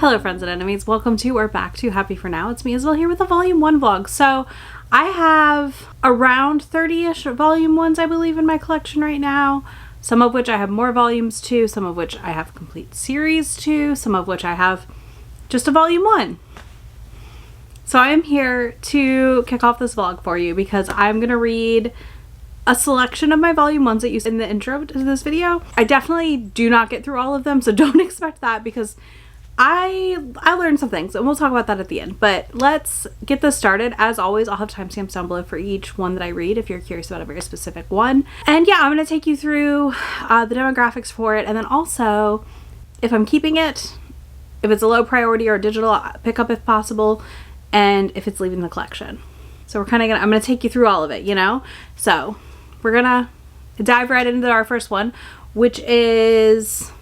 Hello friends and enemies, welcome to or back to Happy For Now. It's me Isabel here with a volume 1 vlog. So I have around 30-ish volume 1s I believe in my collection right now. Some of which I have more volumes to, some of which I have complete series to, some of which I have just a volume 1. So I am here to kick off this vlog for you because I'm going to read a selection of my volume 1s that you see in the intro to this video. I definitely do not get through all of them, so don't expect that because I learned some things and we'll talk about that at the end. But let's get this started. As always, I'll have timestamps down below for each one that I read if you're curious about a very specific one. And yeah, I'm going to take you through the demographics for it, and then also if I'm keeping it, if it's a low priority or digital pickup if possible, and if it's leaving the collection. So I'm gonna take you through all of it, you know? So we're gonna dive right into our first one, which is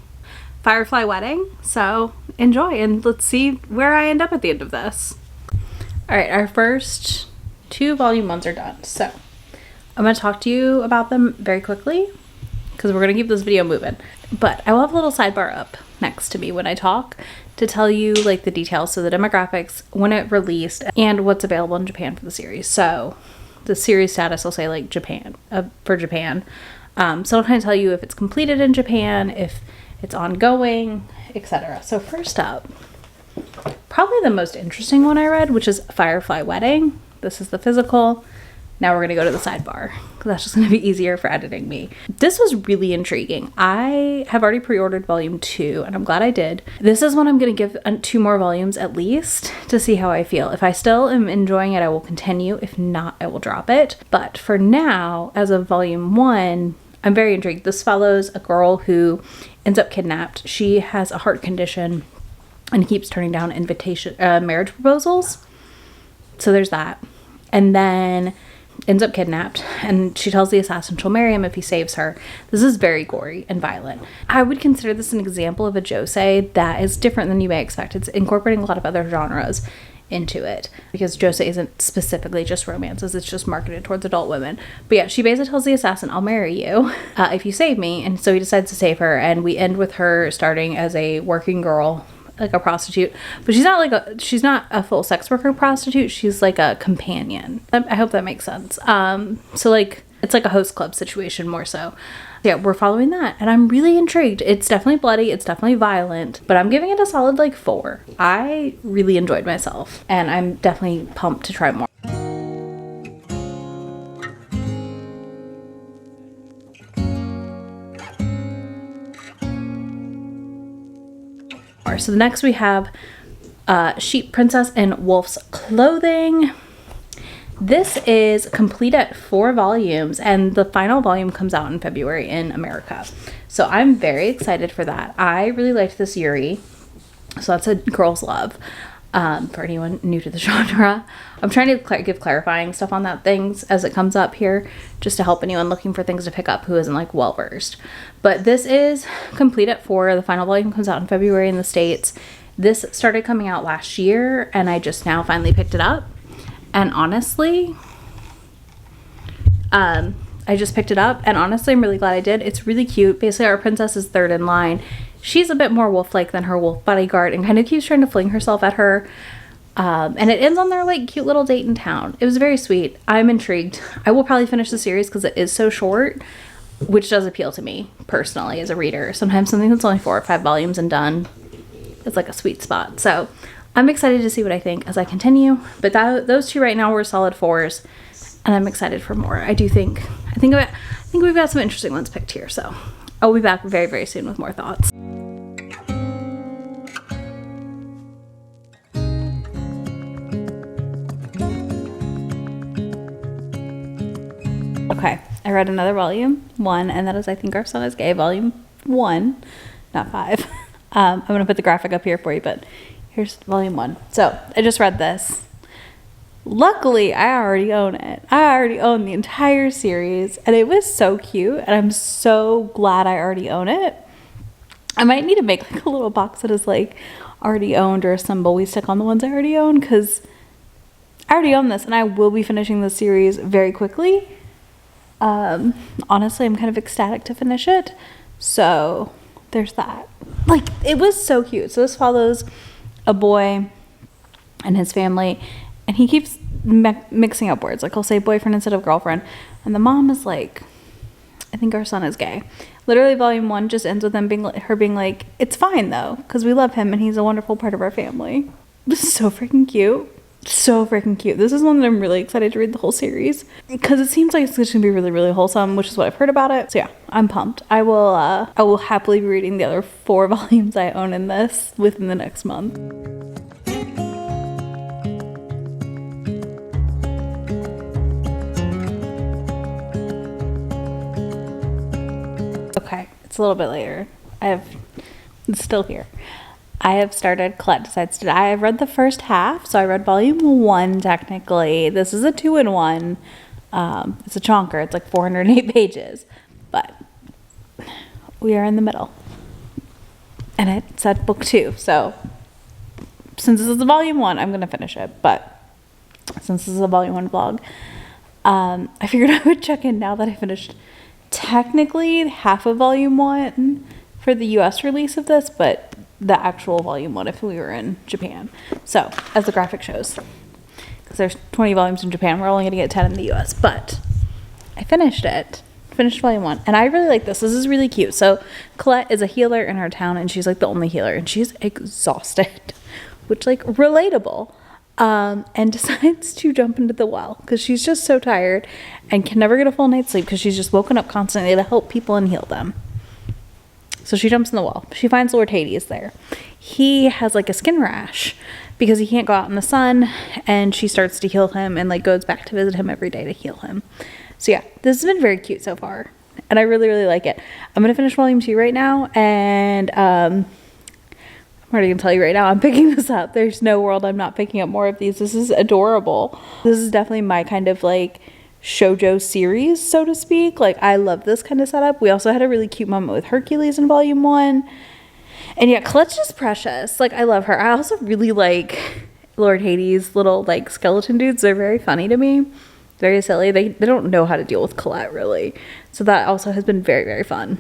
Firefly Wedding. So enjoy and let's see where I end up at the end of this. Alright, our first 2 volume 1s are done. So I'm going to talk to you about them very quickly because we're going to keep this video moving. But I will have a little sidebar up next to me when I talk to tell you like the details, so the demographics, when it released, and what's available in Japan for the series. So the series status will say like Japan, for Japan. So I'll kind of tell you if it's completed in Japan, if it's ongoing, etc. So first up, probably the most interesting one I read, which is Firefly Wedding. This is the physical. Now we're going to go to the sidebar because that's just going to be easier for editing me. This was really intriguing. I have already pre-ordered volume 2 and I'm glad I did. This is one I'm going to give 2 more volumes at least to see how I feel. If I still am enjoying it, I will continue. If not, I will drop it. But for now, as of volume 1, I'm very intrigued. This follows a girl who ends up kidnapped. She has a heart condition and keeps turning down marriage proposals. So there's that. And then ends up kidnapped, and she tells the assassin she'll marry him if he saves her. This is very gory and violent. I would consider this an example of a josei that is different than you may expect. It's incorporating a lot of other genres into it because josei isn't specifically just romances, it's just marketed towards adult women. But yeah, she basically tells the assassin, I'll marry you if you save me, and so he decides to save her, and we end with her starting as a working girl, like a prostitute, but she's not a full sex worker prostitute, she's like a companion. I hope that makes sense. So like it's like a host club situation more so. Yeah, we're following that and I'm really intrigued. It's definitely bloody, it's definitely violent, but I'm giving it a solid like 4. I really enjoyed myself and I'm definitely pumped to try more. So the next we have Sheep Princess in Wolf's Clothing. This is complete at 4 volumes and the final volume comes out in February in America. So I'm very excited for that. I really liked this Yuri. So that's a girl's love for anyone new to the genre. I'm trying to give clarifying stuff on that things as it comes up here just to help anyone looking for things to pick up who isn't like well versed. But this is complete at 4. The final volume comes out in February in the States. This started coming out last year and I just now finally picked it up. And honestly, I just picked it up and honestly I'm really glad I did. It's really cute. Basically our princess is 3rd in line. She's a bit more wolf-like than her wolf bodyguard and kind of keeps trying to fling herself at her. And it ends on their like cute little date in town. It was very sweet. I'm intrigued. I will probably finish the series because it is so short, which does appeal to me personally as a reader. Sometimes something that's only 4 or 5 volumes and done is like a sweet spot. So I'm excited to see what I think as I continue. But those 2 right now were solid 4s, and I'm excited for more. I think we've got some interesting ones picked here. So I'll be back very, very soon with more thoughts. Okay, I read another volume 1, and that is I Think Our Son Is Gay, volume 1, not 5. I'm going to put the graphic up here for you, but here's volume 1. So I just read this. Luckily, I already own it. I already own the entire series, and it was so cute, and I'm so glad I already own it. I might need to make like a little box that is like already owned or a symbol we stick on the ones I already own, because I already own this, and I will be finishing the series very quickly. Honestly, I'm kind of ecstatic to finish it. So there's that. Like, it was so cute. So this follows a boy and his family, and he keeps mixing up words. Like, he'll say boyfriend instead of girlfriend, and the mom is like, I think our son is gay. Literally, volume 1 just ends with her being like, it's fine though, because we love him and he's a wonderful part of our family. This is so freaking cute. So freaking cute. This is one that I'm really excited to read the whole series, because it seems like it's going to be really, really wholesome, which is what I've heard about it. So yeah, I'm pumped. I will happily be reading the other 4 volumes I own in this within the next month. Okay, it's a little bit later. It's still here. I have started Colette Decides to Die. I've read the first half, so I read volume 1 technically. This is a 2-in-1. It's a chonker. It's like 408 pages, but we are in the middle. And it said book 2, so since this is a volume 1, I'm going to finish it, but since this is a volume 1 vlog, I figured I would check in now that I finished technically half of volume 1 for the US release of this, but the actual volume 1 if we were in Japan. So, as the graphic shows, because there's 20 volumes in Japan, we're only going to get 10 in the US, but I finished volume 1, and I really like this. This is really cute. So, Colette is a healer in her town, and she's like the only healer, and she's exhausted, which, like, relatable, and decides to jump into the well, because she's just so tired, and can never get a full night's sleep, because she's just woken up constantly to help people and heal them. So she jumps in the well. She finds Lord Hades there. He has like a skin rash because he can't go out in the sun, and she starts to heal him and like goes back to visit him every day to heal him. So yeah, this has been very cute so far, and I really, really like it. I'm going to finish volume 2 right now, and I'm already going to tell you right now, I'm picking this up. There's no world I'm not picking up more of these. This is adorable. This is definitely my kind of like shoujo series, so to speak. Like, I love this kind of setup. We also had a really cute moment with Hercules in volume 1, and yeah, Colette's just precious. Like, I love her. I also really like Lord Hades' little like skeleton dudes. They're very funny to me, very silly. They don't know how to deal with Colette really, so that also has been very, very fun.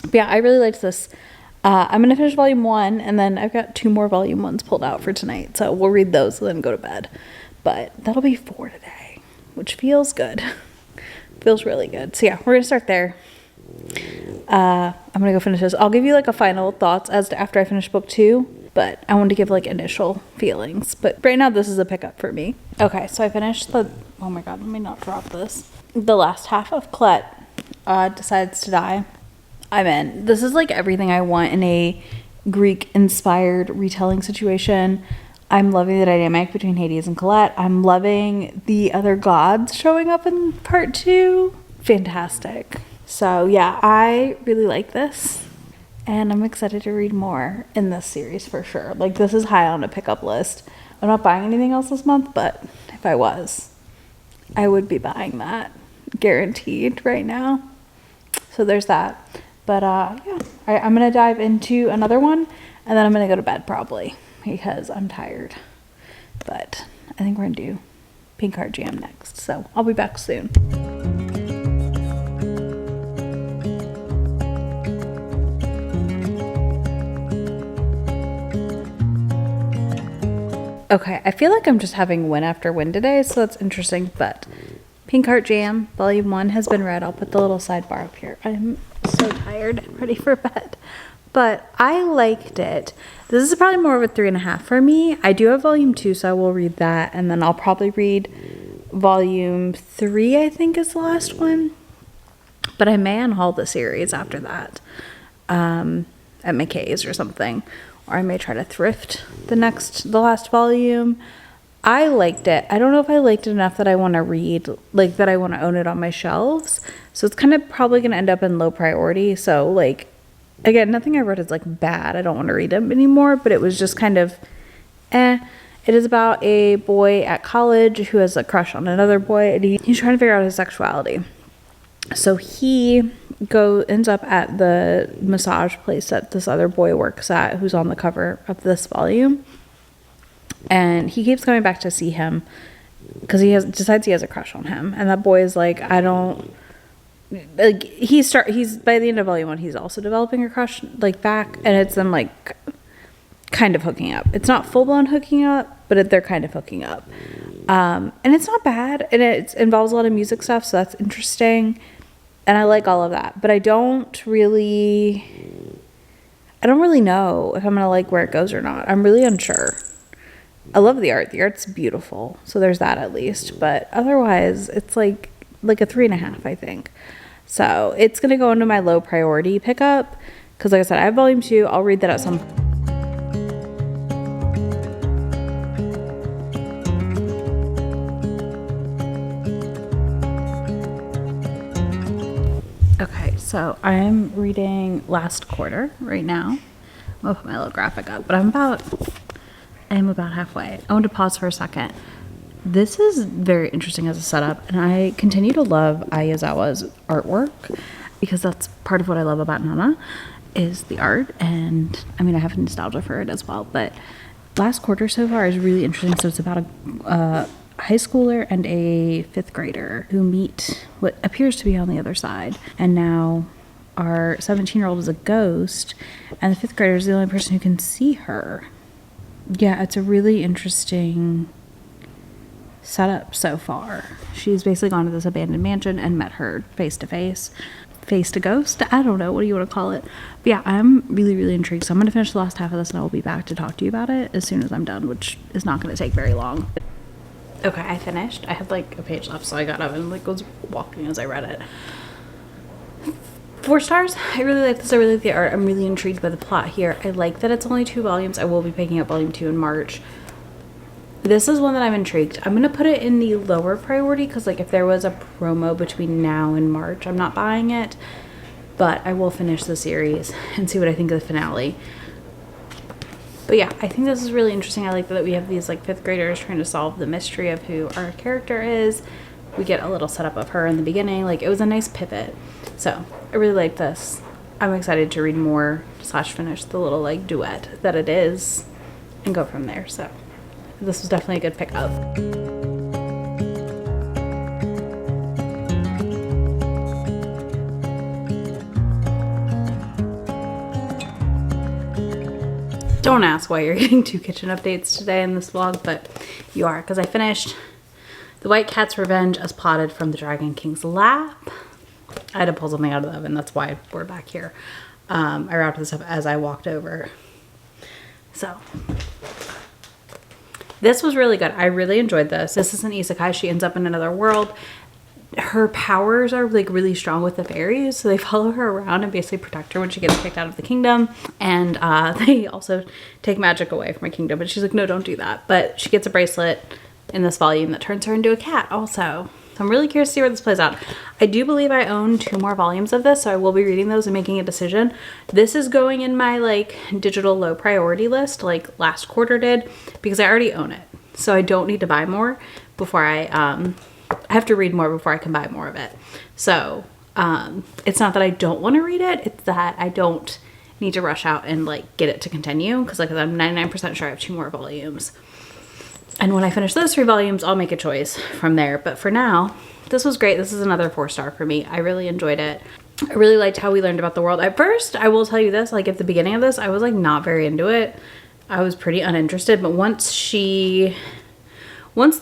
But yeah, I really liked this. I'm gonna finish volume 1, and then I've got 2 more volume 1s pulled out for tonight, so we'll read those and then go to bed. But that'll be 4 today, which feels good. Feels really good. So yeah, we're gonna start there. I'm gonna go finish this. I'll give you like a final thoughts as to after I finish book 2, but I wanted to give like initial feelings. But right now this is a pickup for me. Okay, so I finished oh my god, let me not drop this. The last half of Colette Decides to Die. I'm in. This is like everything I want in a Greek-inspired retelling situation. I'm loving the dynamic between Hades and Colette. I'm loving the other gods showing up in part 2. Fantastic. So yeah, I really like this, and I'm excited to read more in this series for sure. Like, this is high on a pickup list. I'm not buying anything else this month, but if I was, I would be buying that. Guaranteed right now. So there's that. But yeah, I'm going to dive into another one, and then I'm going to go to bed probably because I'm tired. But I think we're going to do Pink Heart Jam next. So I'll be back soon. Okay, I feel like I'm just having win after win today, so that's interesting, but Pink Heart Jam, Volume 1 has been read. I'll put the little sidebar up here. I'm so tired and ready for bed, but I liked it. This is probably more of a 3.5 for me. I do have Volume 2, so I will read that, and then I'll probably read Volume 3, I think is the last one, but I may unhaul the series after that at McKay's or something. Or I may try to thrift the last volume. I liked it. I don't know if I liked it enough that I want to read, like that I want to own it on my shelves. So it's kind of probably going to end up in low priority. So like, again, nothing I wrote is like bad. I don't want to read them anymore, but it was just kind of It is about a boy at college who has a crush on another boy, and he's trying to figure out his sexuality. So he ends up at the massage place that this other boy works at, who's on the cover of this volume, and he keeps coming back to see him because decides he has a crush on him, and that boy is like, I don't like. He's by the end of volume 1, he's also developing a crush like back, and it's them like kind of hooking up. It's not full-blown hooking up, but they're kind of hooking up. And it's not bad, and it involves a lot of music stuff, so that's interesting. And I like all of that, but I don't really know if I'm gonna like where it goes or not. I'm really unsure. I love the art. The art's beautiful, so there's that at least. But otherwise, it's like a 3.5, I think. So it's gonna go into my low priority pickup because, like I said, I have volume 2. I'll read that at some point. Okay, so I'm reading last quarter right now. I'll put my little graphic up, but I'm about halfway. I want to pause for a second. This is very interesting as a setup, and I continue to love Ayazawa's artwork because that's part of what I love about Nana is the art, and I mean I have nostalgia for it as well. But last quarter so far is really interesting. So it's about a high schooler and a 5th grader who meet what appears to be on the other side, and now our 17-year-old is a ghost, and the 5th grader is the only person who can see her. Yeah, it's a really interesting setup so far. She's basically gone to this abandoned mansion and met her face to face. Face to ghost? I don't know. What do you want to call it? But yeah, I'm really, really intrigued. So I'm going to finish the last half of this and I will be back to talk to you about it as soon as I'm done, which is not going to take very long. Okay, I finished. I had like a page left, so I got up and like was walking as I read it. 4 stars. I really like this. I really like the art. I'm really intrigued by the plot here. I like that it's only 2 volumes. I will be picking up volume 2 in March. This is one that I'm intrigued. I'm going to put it in the lower priority because like if there was a promo between now and March, I'm not buying it. But I will finish the series and see what I think of the finale. But yeah, I think this is really interesting. I like that we have these like 5th graders trying to solve the mystery of who our character is. We get a little setup of her in the beginning. Like it was a nice pivot. So I really like this. I'm excited to read more / finish the little like duet that it is and go from there. So this was definitely a good pickup. Don't ask why you're getting 2 kitchen updates today in this vlog, but you are, because I finished The White Cat's Revenge as plotted from the Dragon King's lap. I had to pull something out of the oven, that's why we're back here. I wrapped this up as I walked over. So this was really good. I really enjoyed this. This is an isekai. She ends up in another world. Her powers are like really strong with the fairies, so they follow her around and basically protect her when she gets kicked out of the kingdom. And they also take magic away from her kingdom, but she's like, no, don't do that. But she gets a bracelet in this volume that turns her into a cat also. So I'm really curious to see where this plays out. I do believe I own 2 more volumes of this, so I will be reading those and making a decision. This is going in my like digital low priority list like last quarter did because I already own it. So I don't need to buy more before I have to read more before I can buy more of it. So it's not that I don't want to read it, it's that I don't need to rush out and like get it to continue because like I'm 99% sure I have 2 more volumes. And when I finish those 3 volumes, I'll make a choice from there. But for now, this was great. This is another 4-star for me. I really enjoyed it. I really liked how we learned about the world. At first, I will tell you this, like at the beginning of this, I was like not very into it. I was pretty uninterested. But once the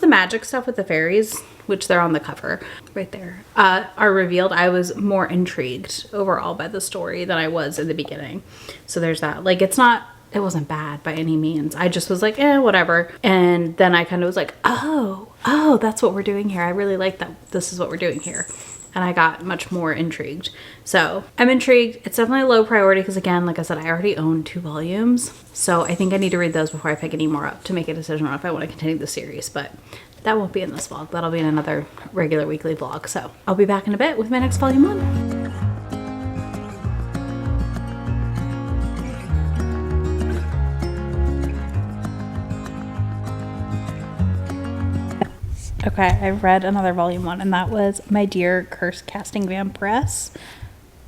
magic stuff with the fairies, which they're on the cover right there, are revealed, I was more intrigued overall by the story than I was in the beginning. So there's that. Like it wasn't bad by any means. I just was like, whatever. And then I kind of was like, oh, that's what we're doing here. I really like that this is what we're doing here. And I got much more intrigued. So I'm intrigued. It's definitely a low priority because again, like I said, I already own 2 volumes. So I think I need to read those before I pick any more up to make a decision on if I want to continue the series. But that won't be in this vlog. That'll be in another regular weekly vlog. So I'll be back in a bit with my next volume 1. Okay, I read another volume 1 and that was My Dear Curse Casting Vampiress.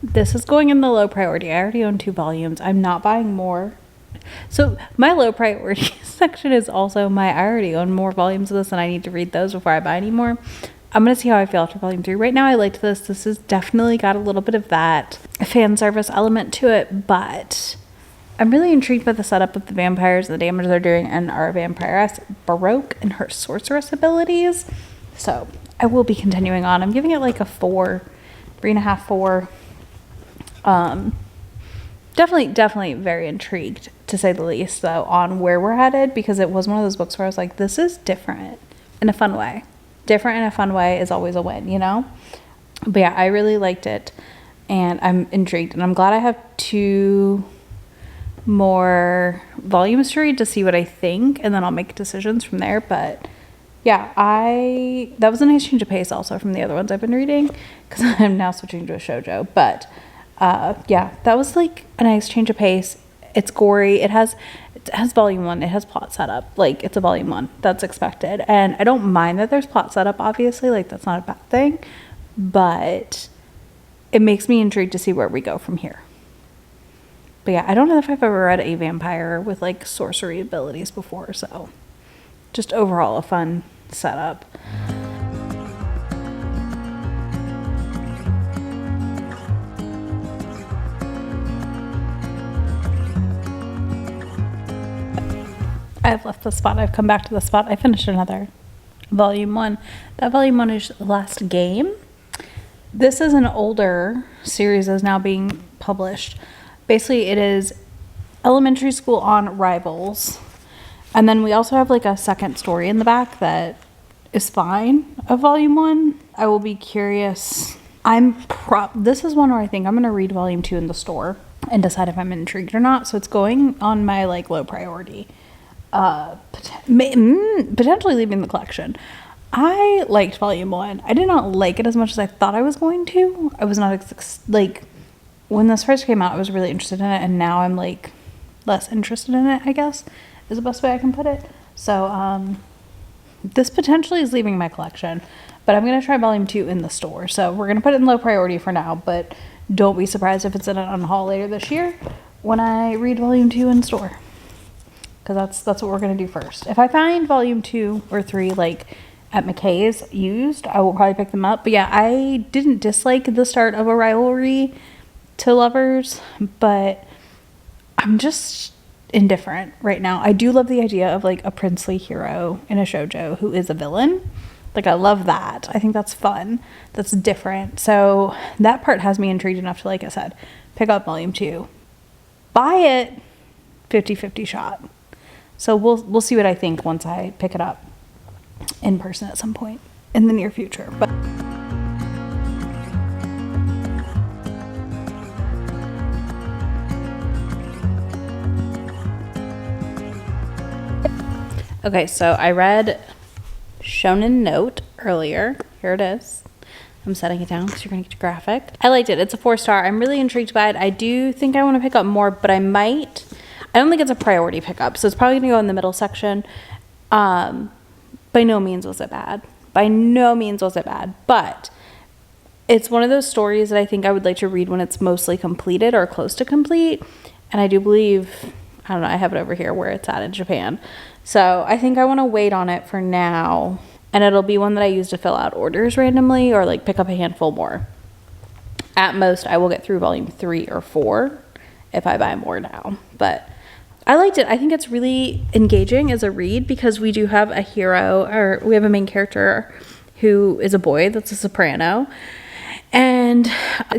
This is going in the low priority. I already own 2 volumes. I'm not buying more. So my low priority section is also I already own more volumes of this and I need to read those before I buy any more. I'm going to see how I feel after volume 3. Right now I liked this. This has definitely got a little bit of that fan service element to it, but I'm really intrigued by the setup of the vampires, the damage they're doing, and our vampiress Baroque and her sorceress abilities. So I will be continuing on. I'm giving it like a 4, 3.5, 4. Definitely very intrigued, to say the least, though, on where we're headed, because it was one of those books where I was like, this is different in a fun way. Different in a fun way is always a win, you know? But yeah, I really liked it, and I'm intrigued, and I'm glad I have 2 more volumes to read to see what I think, and then I'll make decisions from there. But yeah, that was a nice change of pace also from the other ones I've been reading, because I'm now switching to a shoujo. But yeah, that was like a nice change of pace. It's gory. It has volume 1. It has plot setup. Like, it's a volume 1. That's expected. And I don't mind that there's plot setup, obviously. Like, that's not a bad thing. But it makes me intrigued to see where we go from here. But yeah, I don't know if I've ever read a vampire with like sorcery abilities before, so just overall a fun setup. I've left the spot. I've come back to the spot. I finished another volume 1. That volume 1 is Last Game. This is an older series that's now being published. Basically, it is elementary school on rivals. And then we also have like a second story in the back that is fine of volume 1. I will be curious. This is one where I think I'm going to read volume 2 in the store and decide if I'm intrigued or not. So it's going on my like low priority. Potentially leaving the collection. I liked volume 1. I did not like it as much as I thought I was going to. I was not like, when this first came out, I was really interested in it, and now I'm like less interested in it, I guess, is the best way I can put it. So this potentially is leaving my collection, but I'm going to try volume 2 in the store. So we're going to put it in low priority for now, but don't be surprised if it's in an unhaul later this year when I read volume 2 in store, because that's what we're going to do first. If I find volume 2 or 3 like at McKay's used, I will probably pick them up. But yeah, I didn't dislike the start of a rivalry to lovers, but I'm just indifferent right now. I do love the idea of like a princely hero in a shoujo who is a villain. Like, I love that. I think that's fun. That's different. So that part has me intrigued enough to, like I said, pick up volume 2. Buy it 50-50 shot. So we'll see what I think once I pick it up in person at some point in the near future. But okay, so I read Shonen Note earlier. Here it is. I'm setting it down because you're going to get your graphic. I liked it. It's a 4-star. I'm really intrigued by it. I do think I want to pick up more, but I don't think it's a priority pickup, so it's probably going to go in the middle section. By no means was it bad. By no means was it bad. But it's one of those stories that I think I would like to read when it's mostly completed or close to complete. And I do believe, I don't know, I have it over here where it's at in Japan. So I think I want to wait on it for now. And it'll be one that I use to fill out orders randomly or like pick up a handful more. At most, I will get through volume 3 or 4 if I buy more now. But I liked it. I think it's really engaging as a read because we do have a hero, or we have a main character who is a boy that's a soprano. And,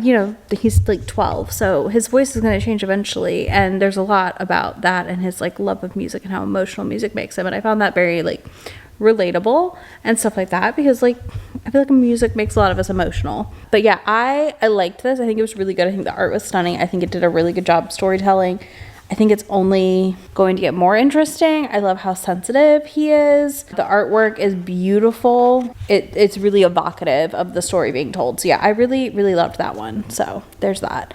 you know, he's like 12, so his voice is going to change eventually. And there's a lot about that and his like love of music and how emotional music makes him. And I found that very like relatable and stuff like that, because like I feel like music makes a lot of us emotional. But yeah, I liked this. I think it was really good. I think the art was stunning. I think it did a really good job storytelling. I think it's only going to get more interesting. I love how sensitive he is. The artwork is beautiful. It's really evocative of the story being told. So yeah, I really, really loved that one. So there's that.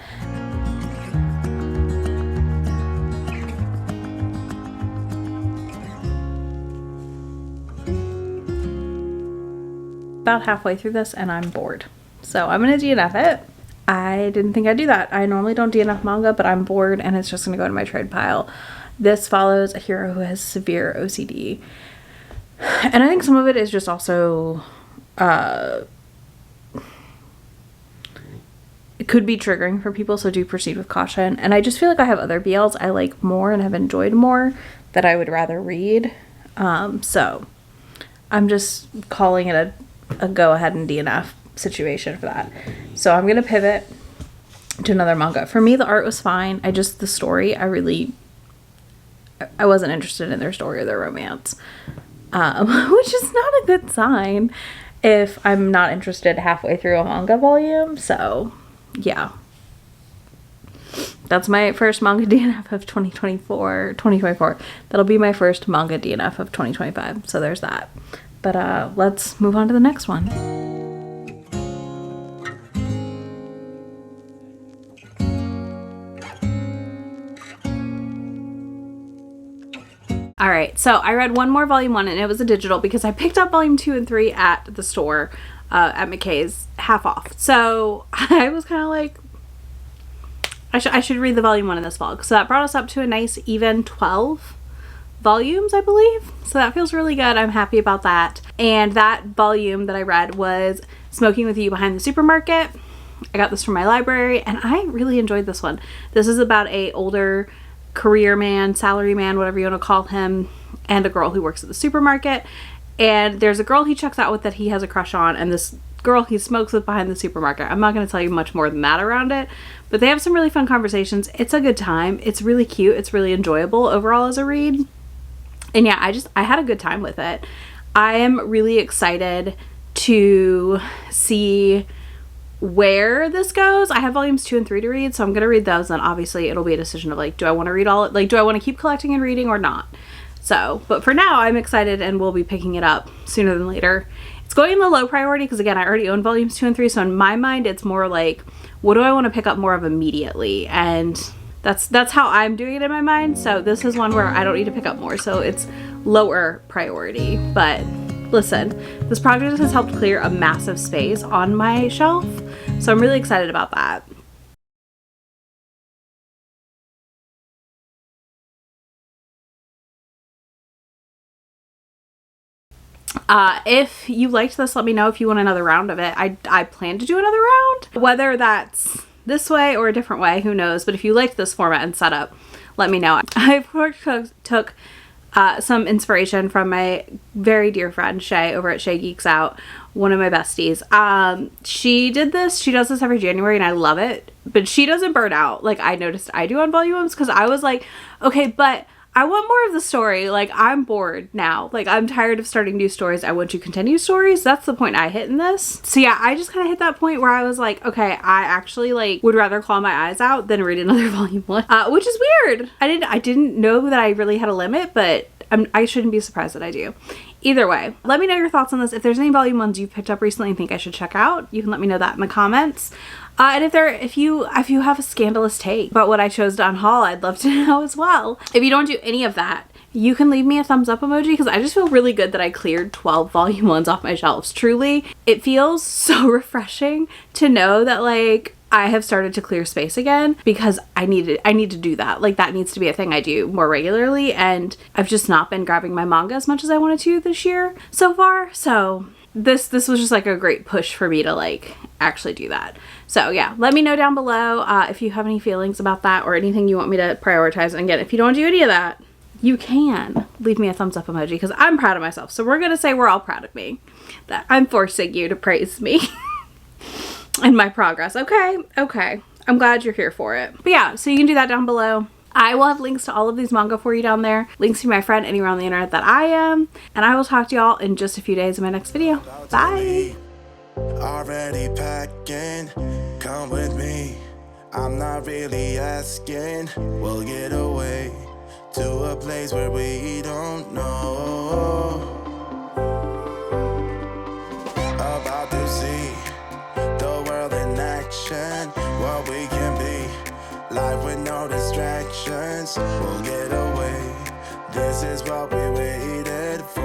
About halfway through this and I'm bored. So I'm going to DNF it. I didn't think I'd do that. I normally don't DNF manga, but I'm bored and it's just going to go to my trade pile. This follows a hero who has severe OCD. And I think some of it is just it could be triggering for people, so do proceed with caution. And I just feel like I have other BLs I like more and have enjoyed more that I would rather read. So I'm just calling it a go ahead and DNF situation for that. So I'm going to pivot to another manga. For me, the art was fine. The story, I wasn't interested in their story or their romance. Which is not a good sign if I'm not interested halfway through a manga volume. So, yeah. That's my first manga DNF of 2024. That'll be my first manga DNF of 2025. So there's that. But let's move on to the next one. All right, so I read one more volume 1, and it was a digital because I picked up volume 2 and 3 at the store at McKay's half off. So I was kind of like, I should read the volume 1 in this vlog. So that brought us up to a nice even 12 volumes, I believe. So that feels really good. I'm happy about that. And that volume that I read was Smoking with You Behind the Supermarket. I got this from my library, and I really enjoyed this one. This is about a older career man, salary man, whatever you want to call him, and a girl who works at the supermarket. And there's a girl he checks out with that he has a crush on, and this girl he smokes with behind the supermarket. I'm not going to tell you much more than that around it, but they have some really fun conversations. It's a good time. It's really cute. It's really enjoyable overall as a read. And yeah, I had a good time with it. I am really excited to see where this goes. I have volumes 2 and 3 to read, so I'm gonna read those, and obviously it'll be a decision of like, do I want to read all it, like, do I want to keep collecting and reading or not? So, but for now I'm excited, and we'll be picking it up sooner than later. It's going in the low priority because, again, I already own volumes 2 and 3, so in my mind it's more like, what do I want to pick up more of immediately? And that's how I'm doing it in my mind. So this is one where I don't need to pick up more, so it's lower priority. But listen, this project has helped clear a massive space on my shelf, so I'm really excited about that. If you liked this, let me know if you want another round of it. I plan to do another round, whether that's this way or a different way, who knows. But if you liked this format and setup, let me know. I of course took some inspiration from my very dear friend Shay over at Shay Geeks Out, one of my besties. She does this every January, and I love it, but she doesn't burn out like I noticed I do on volumes, because I was like, okay, but I want more of the story. Like, I'm bored now. Like, I'm tired of starting new stories. I want to continue stories. That's the point I hit in this. So yeah, I just kind of hit that point where I was like, okay, I actually like would rather claw my eyes out than read another volume 1, which is weird. I didn't know that I really had a limit, but I shouldn't be surprised that I do. Either way, let me know your thoughts on this. If there's any volume 1s you've picked up recently and think I should check out, you can let me know that in the comments. And if you have a scandalous take about what I chose to unhaul, I'd love to know as well. If you don't do any of that, you can leave me a thumbs up emoji, because I just feel really good that I cleared 12 volume 1s off my shelves. Truly, it feels so refreshing to know that, like, I have started to clear space again, because I need to do that. Like, that needs to be a thing I do more regularly, and I've just not been grabbing my manga as much as I wanted to this year so far. So this was just like a great push for me to like actually do that. So yeah, let me know down below if you have any feelings about that or anything you want me to prioritize. And again, if you don't do any of that, you can leave me a thumbs up emoji, because I'm proud of myself. So we're gonna say we're all proud of me, that I'm forcing you to praise me and my progress. Okay, I'm glad you're here for it. But yeah, so you can do that down below. I will have links to all of these manga for you down there, links to my friend anywhere on the internet that I am, and I will talk to y'all in just a few days in my next video. Bye! Already packing, come with me. I'm not really asking, we'll get away to a place where we don't know. About to see the world in action, what we can be. Life with no distractions, we'll get away. This is what we waited for.